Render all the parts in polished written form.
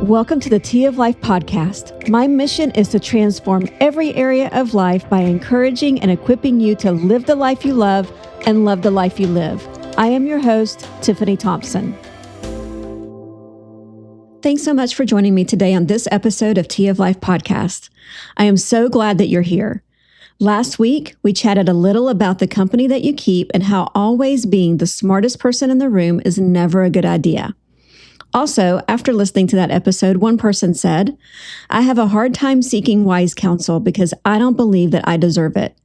Welcome to the Tea of Life podcast. My mission is to transform every area of life by encouraging and equipping you to live the life you love and love the life you live. I am your host, Tiffany Thompson. Thanks so much for joining me today on this episode of Tea of Life podcast. I am so glad that you're here. Last week, we chatted a little about the company that you keep and how always being the smartest person in the room is never a good idea. Also, after listening to that episode, one person said, "I have a hard time seeking wise counsel because I don't believe that I deserve it.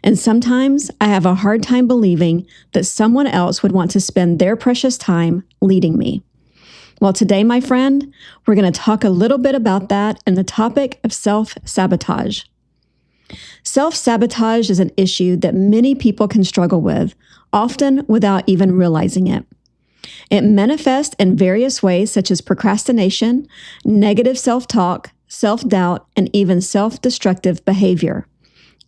And sometimes I have a hard time believing that someone else would want to spend their precious time leading me." Well, today, my friend, we're going to talk a little bit about that and the topic of self-sabotage. Self-sabotage is an issue that many people can struggle with, often without even realizing it. It manifests in various ways such as procrastination, negative self-talk, self-doubt, and even self-destructive behavior.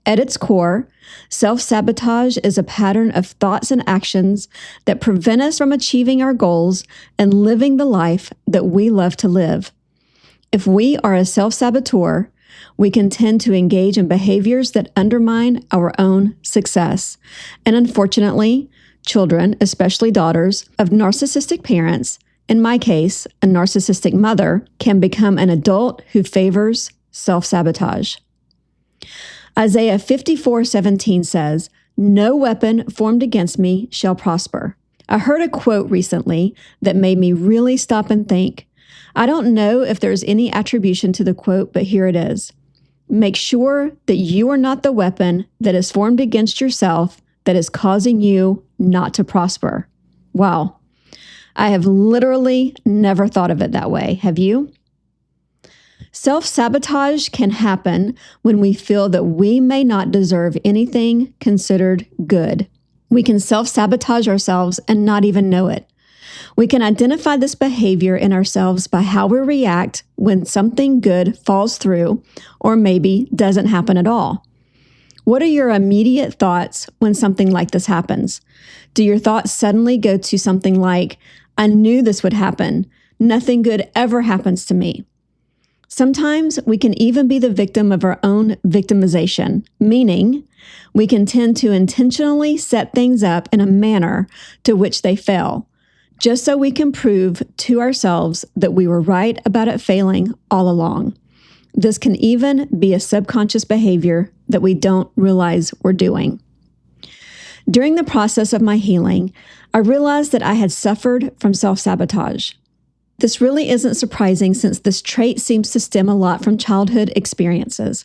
At its core, self-sabotage is a pattern of thoughts and actions that prevent us from achieving our goals and living the life that we love to live. If we are a self-saboteur, we can tend to engage in behaviors that undermine our own success. And unfortunately, children, especially daughters of narcissistic parents, in my case, a narcissistic mother, can become an adult who favors self-sabotage. Isaiah 54:17 says, "No weapon formed against me shall prosper." I heard a quote recently that made me really stop and think. I don't know if there's any attribution to the quote, but here it is. Make sure that you are not the weapon that is formed against yourself that is causing you not to prosper. Wow. I have literally never thought of it that way. Have you? Self-sabotage can happen when we feel that we may not deserve anything considered good. We can self-sabotage ourselves and not even know it. We can identify this behavior in ourselves by how we react when something good falls through or maybe doesn't happen at all. What are your immediate thoughts when something like this happens? Do your thoughts suddenly go to something like, "I knew this would happen. Nothing good ever happens to me"? Sometimes we can even be the victim of our own victimization, meaning we can tend to intentionally set things up in a manner to which they fail, just so we can prove to ourselves that we were right about it failing all along. This can even be a subconscious behavior that we don't realize we're doing. During the process of my healing, I realized that I had suffered from self-sabotage. This really isn't surprising since this trait seems to stem a lot from childhood experiences.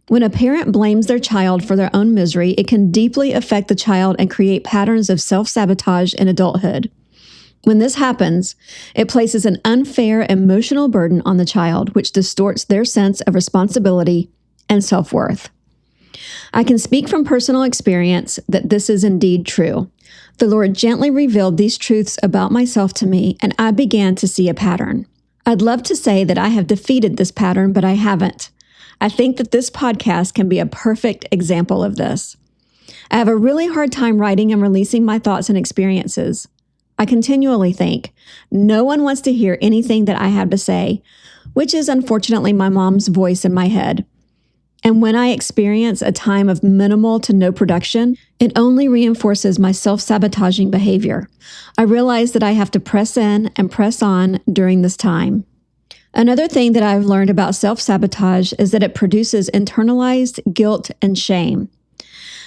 When a parent blames their child for their own misery, it can deeply affect the child and create patterns of self-sabotage in adulthood. When this happens, it places an unfair emotional burden on the child, which distorts their sense of responsibility and self-worth. I can speak from personal experience that this is indeed true. The Lord gently revealed these truths about myself to me, and I began to see a pattern. I'd love to say that I have defeated this pattern, but I haven't. I think that this podcast can be a perfect example of this. I have a really hard time writing and releasing my thoughts and experiences. I continually think, no one wants to hear anything that I have to say, which is unfortunately my mom's voice in my head. And when I experience a time of minimal to no production, it only reinforces my self-sabotaging behavior. I realize that I have to press in and press on during this time. Another thing that I've learned about self-sabotage is that it produces internalized guilt and shame.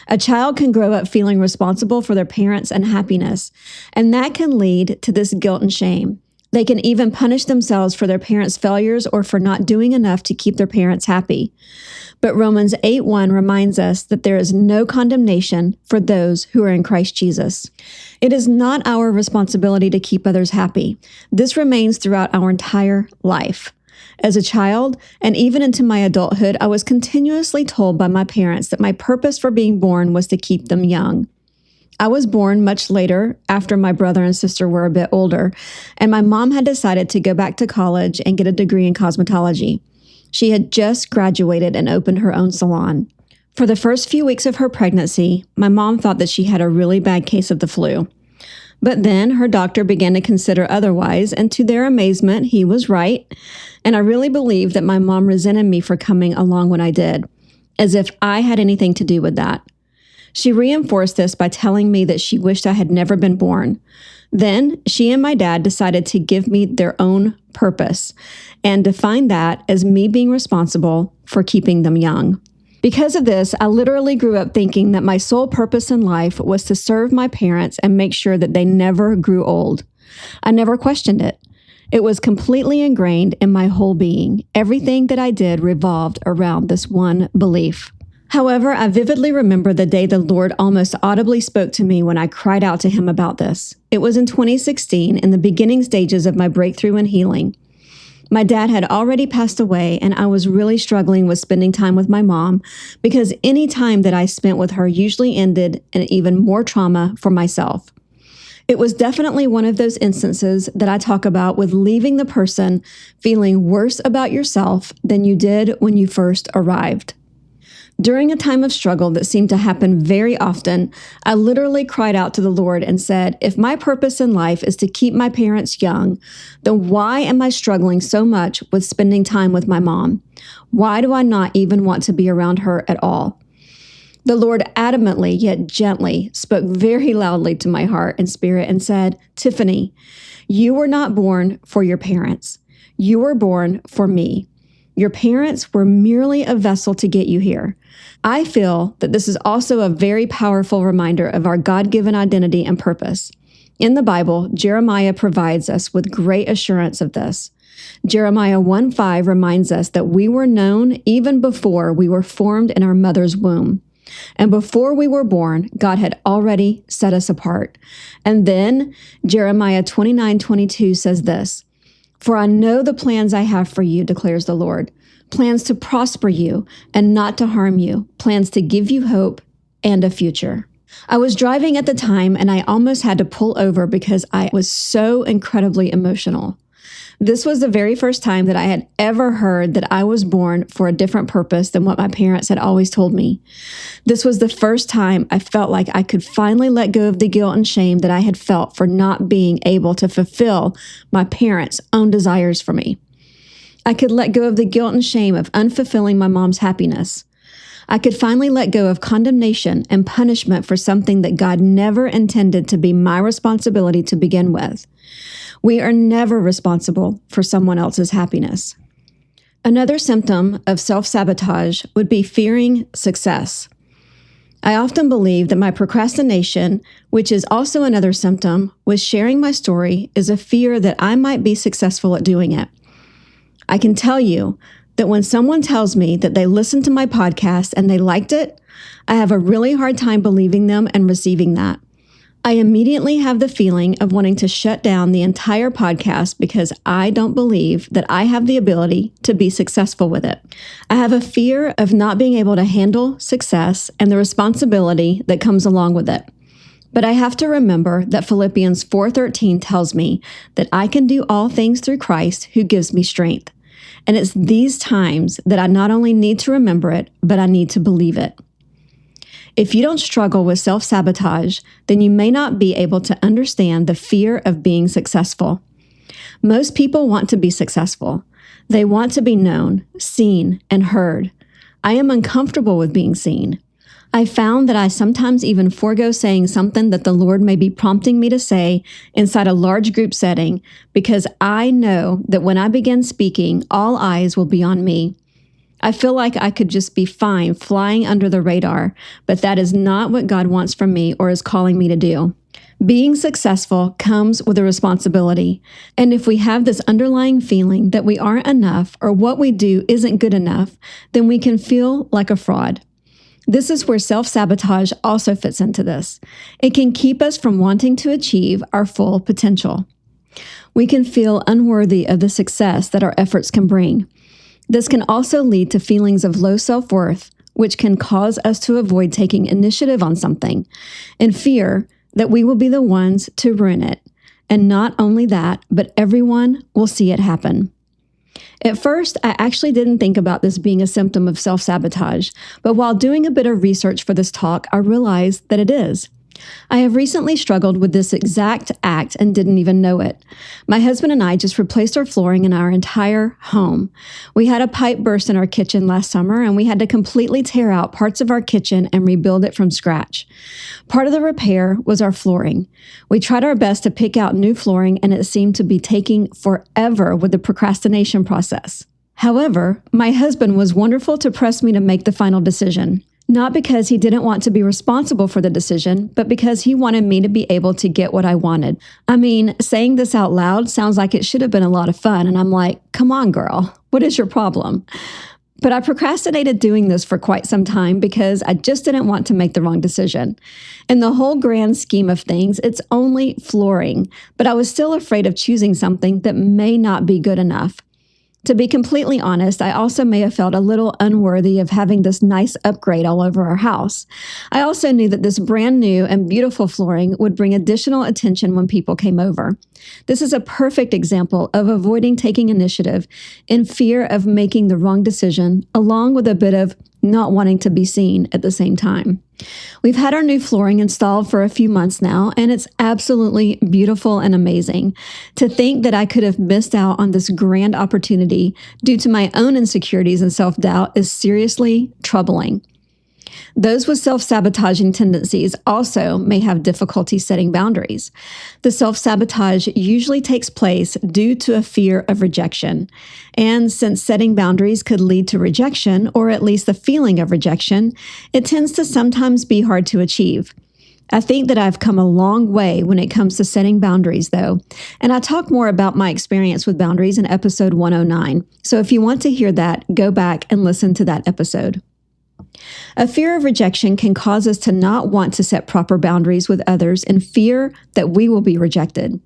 A child can grow up feeling responsible for their parents' unhappiness, and that can lead to this guilt and shame. They can even punish themselves for their parents' failures or for not doing enough to keep their parents happy. But Romans 8:1 reminds us that there is no condemnation for those who are in Christ Jesus. It is not our responsibility to keep others happy. This remains throughout our entire life. As a child, and even into my adulthood, I was continuously told by my parents that my purpose for being born was to keep them young. I was born much later, after my brother and sister were a bit older, and my mom had decided to go back to college and get a degree in cosmetology. She had just graduated and opened her own salon. For the first few weeks of her pregnancy, my mom thought that she had a really bad case of the flu. But then her doctor began to consider otherwise, and to their amazement, he was right. And I really believe that my mom resented me for coming along when I did, as if I had anything to do with that. She reinforced this by telling me that she wished I had never been born. Then she and my dad decided to give me their own purpose and define that as me being responsible for keeping them young. Because of this, I literally grew up thinking that my sole purpose in life was to serve my parents and make sure that they never grew old. I never questioned it. It was completely ingrained in my whole being. Everything that I did revolved around this one belief. However, I vividly remember the day the Lord almost audibly spoke to me when I cried out to Him about this. It was in 2016, in the beginning stages of my breakthrough and healing. My dad had already passed away, and I was really struggling with spending time with my mom because any time that I spent with her usually ended in even more trauma for myself. It was definitely one of those instances that I talk about with leaving the person feeling worse about yourself than you did when you first arrived. During a time of struggle that seemed to happen very often, I literally cried out to the Lord and said, if my purpose in life is to keep my parents young, then why am I struggling so much with spending time with my mom? Why do I not even want to be around her at all? The Lord adamantly yet gently spoke very loudly to my heart and spirit and said, Tiffany, you were not born for your parents. You were born for me. Your parents were merely a vessel to get you here. I feel that this is also a very powerful reminder of our God-given identity and purpose. In the Bible, Jeremiah provides us with great assurance of this. Jeremiah 1:5 reminds us that we were known even before we were formed in our mother's womb. And before we were born, God had already set us apart. And then Jeremiah 29:22 says this, For I know the plans I have for you, declares the Lord, plans to prosper you and not to harm you, plans to give you hope and a future. I was driving at the time and I almost had to pull over because I was so incredibly emotional. This was the very first time that I had ever heard that I was born for a different purpose than what my parents had always told me. This was the first time I felt like I could finally let go of the guilt and shame that I had felt for not being able to fulfill my parents' own desires for me. I could let go of the guilt and shame of unfulfilling my mom's happiness. I could finally let go of condemnation and punishment for something that God never intended to be my responsibility to begin with. We are never responsible for someone else's happiness. Another symptom of self-sabotage would be fearing success. I often believe that my procrastination, which is also another symptom, with sharing my story is a fear that I might be successful at doing it. I can tell you that when someone tells me that they listened to my podcast and they liked it, I have a really hard time believing them and receiving that. I immediately have the feeling of wanting to shut down the entire podcast because I don't believe that I have the ability to be successful with it. I have a fear of not being able to handle success and the responsibility that comes along with it. But I have to remember that Philippians 4:13 tells me that I can do all things through Christ who gives me strength. And it's these times that I not only need to remember it, but I need to believe it. If you don't struggle with self-sabotage, then you may not be able to understand the fear of being successful. Most people want to be successful. They want to be known, seen, and heard. I am uncomfortable with being seen. I found that I sometimes even forego saying something that the Lord may be prompting me to say inside a large group setting because I know that when I begin speaking, all eyes will be on me. I feel like I could just be fine flying under the radar, but that is not what God wants from me or is calling me to do. Being successful comes with a responsibility, and if we have this underlying feeling that we aren't enough or what we do isn't good enough, then we can feel like a fraud. This is where self-sabotage also fits into this. It can keep us from wanting to achieve our full potential. We can feel unworthy of the success that our efforts can bring. This can also lead to feelings of low self-worth, which can cause us to avoid taking initiative on something and fear that we will be the ones to ruin it. And not only that, but everyone will see it happen. At first, I actually didn't think about this being a symptom of self-sabotage, but while doing a bit of research for this talk, I realized that it is. I have recently struggled with this exact act and didn't even know it. My husband and I just replaced our flooring in our entire home. We had a pipe burst in our kitchen last summer, and we had to completely tear out parts of our kitchen and rebuild it from scratch. Part of the repair was our flooring. We tried our best to pick out new flooring, and it seemed to be taking forever with the procrastination process. However, my husband was wonderful to press me to make the final decision. Not because he didn't want to be responsible for the decision, but because he wanted me to be able to get what I wanted. I mean, saying this out loud sounds like it should have been a lot of fun, and I'm like, come on, girl, what is your problem? But I procrastinated doing this for quite some time because I just didn't want to make the wrong decision. In the whole grand scheme of things, it's only flooring, but I was still afraid of choosing something that may not be good enough. To be completely honest, I also may have felt a little unworthy of having this nice upgrade all over our house. I also knew that this brand new and beautiful flooring would bring additional attention when people came over. This is a perfect example of avoiding taking initiative in fear of making the wrong decision, along with a bit of not wanting to be seen at the same time. We've had our new flooring installed for a few months now, and it's absolutely beautiful and amazing. To think that I could have missed out on this grand opportunity due to my own insecurities and self-doubt is seriously troubling. Those with self-sabotaging tendencies also may have difficulty setting boundaries. The self-sabotage usually takes place due to a fear of rejection. And since setting boundaries could lead to rejection, or at least the feeling of rejection, it tends to sometimes be hard to achieve. I think that I've come a long way when it comes to setting boundaries, though, and I talk more about my experience with boundaries in episode 109. So if you want to hear that, go back and listen to that episode. A fear of rejection can cause us to not want to set proper boundaries with others in fear that we will be rejected.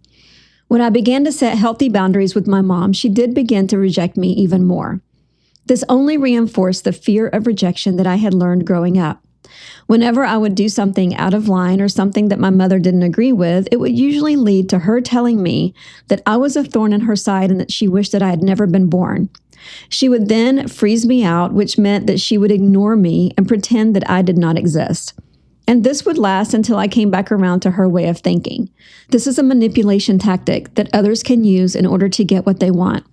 When I began to set healthy boundaries with my mom, she did begin to reject me even more. This only reinforced the fear of rejection that I had learned growing up. Whenever I would do something out of line or something that my mother didn't agree with, it would usually lead to her telling me that I was a thorn in her side and that she wished that I had never been born. She would then freeze me out, which meant that she would ignore me and pretend that I did not exist. And this would last until I came back around to her way of thinking. This is a manipulation tactic that others can use in order to get what they want.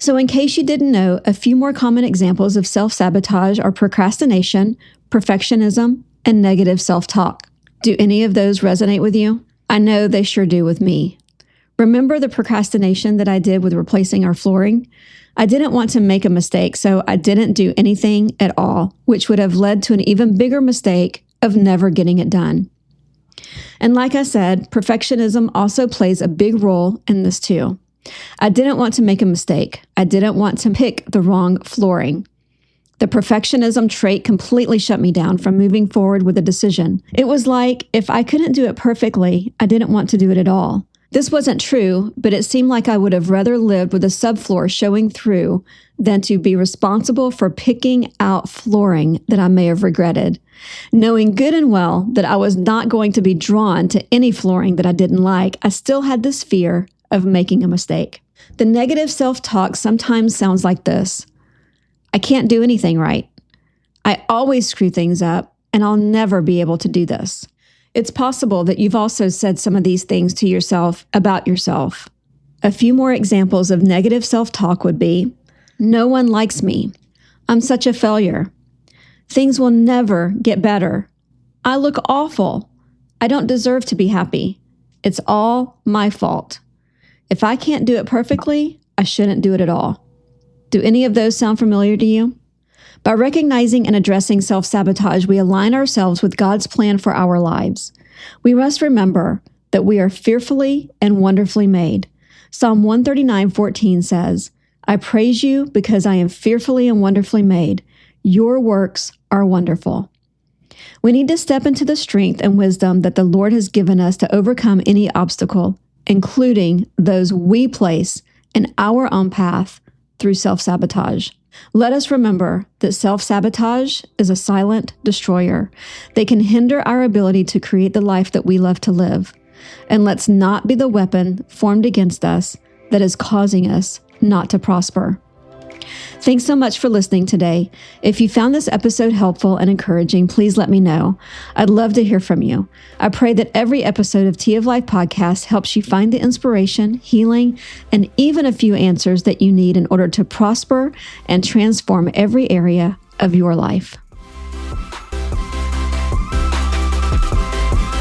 So in case you didn't know, a few more common examples of self-sabotage are procrastination, perfectionism, and negative self-talk. Do any of those resonate with you? I know they sure do with me. Remember the procrastination that I did with replacing our flooring? I didn't want to make a mistake, so I didn't do anything at all, which would have led to an even bigger mistake of never getting it done. And like I said, perfectionism also plays a big role in this too. I didn't want to make a mistake. I didn't want to pick the wrong flooring. The perfectionism trait completely shut me down from moving forward with a decision. It was like if I couldn't do it perfectly, I didn't want to do it at all. This wasn't true, but it seemed like I would have rather lived with a subfloor showing through than to be responsible for picking out flooring that I may have regretted. Knowing good and well that I was not going to be drawn to any flooring that I didn't like, I still had this fear of making a mistake. The negative self-talk sometimes sounds like this: I can't do anything right. I always screw things up, and I'll never be able to do this. It's possible that you've also said some of these things to yourself about yourself. A few more examples of negative self-talk would be, no one likes me. I'm such a failure. Things will never get better. I look awful. I don't deserve to be happy. It's all my fault. If I can't do it perfectly, I shouldn't do it at all. Do any of those sound familiar to you? By recognizing and addressing self-sabotage, we align ourselves with God's plan for our lives. We must remember that we are fearfully and wonderfully made. Psalm 139:14 says, I praise you because I am fearfully and wonderfully made. Your works are wonderful. We need to step into the strength and wisdom that the Lord has given us to overcome any obstacle, including those we place in our own path through self-sabotage. Let us remember that self-sabotage is a silent destroyer. They can hinder our ability to create the life that we love to live. And let's not be the weapon formed against us that is causing us not to prosper. Thanks so much for listening today. If you found this episode helpful and encouraging, please let me know. I'd love to hear from you. I pray that every episode of Tea of Life podcast helps you find the inspiration, healing, and even a few answers that you need in order to prosper and transform every area of your life.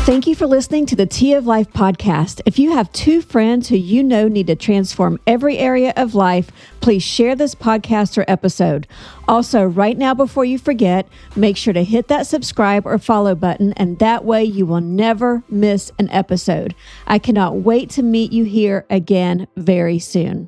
Thank you for listening to the Tea of Life podcast. If you have two friends who you know need to transform every area of life, please share this podcast or episode. Also, right now, before you forget, make sure to hit that subscribe or follow button, and that way you will never miss an episode. I cannot wait to meet you here again very soon.